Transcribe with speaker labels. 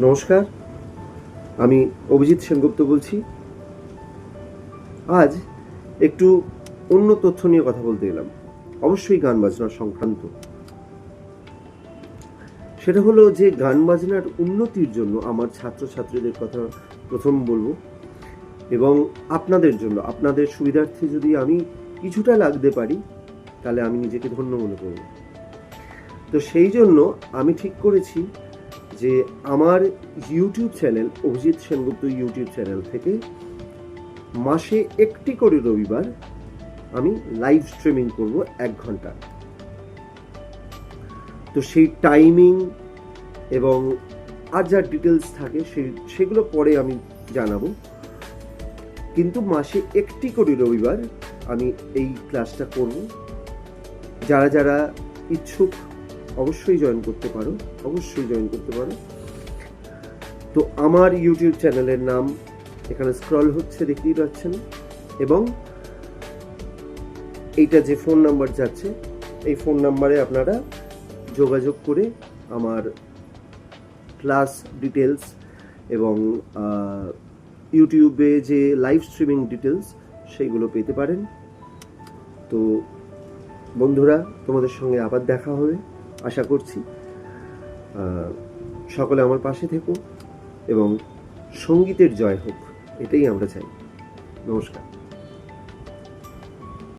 Speaker 1: নমস্কার, আমি অভিজিৎ সেনগুপ্ত বলছি। আজ একটু অন্য তথ্য নিয়ে কথা বলতে এলাম, অবশ্যই গান বাজনা সংক্রান্ত। সেটা হলো যে গান বাজনার উন্নতির জন্য আমার ছাত্রছাত্রীদের কথা প্রথম বলবো, এবং আপনাদের জন্য, আপনাদের সুবিধার্থে যদি আমি কিছুটা লাগতে পারি তাহলে আমি নিজেকে ধন্য মনে করব। তো সেই জন্য আমি ঠিক করেছি যে আমার YouTube channel, Abhijit Sengupta YouTube channel থেকে মাসে একটি করে রবিবার আমি লাইভ স্ট্রিমিং করব 1 ঘন্টা। তো সেই টাইমিং এবং আর যা ডিটেলস থাকে সেগুলো পরে আমি জানাবো, কিন্তু মাসে একটি করে রবিবার আমি এই ক্লাসটা করব। যারা যারা ইচ্ছুক অবশ্যই জয়েন করতে পারো। তো আমার ইউটিউব চ্যানেলের নাম এখানে স্ক্রল হচ্ছে, দেখতেই পাচ্ছেন, এবং এইটা যে ফোন নাম্বার যাচ্ছে এই ফোন নাম্বারে আপনারা যোগাযোগ করে আমার ক্লাস ডিটেলস এবং ইউটিউবে যে লাইভ স্ট্রিমিং ডিটেলস সেইগুলো পেতে পারেন। তো বন্ধুরা, তোমাদের সঙ্গে আবার দেখা হবে আশা করছি। সকলে আমার পাশে থেকো এবং সঙ্গীতের জয় হোক, এটাই আমরা চাই। নমস্কার।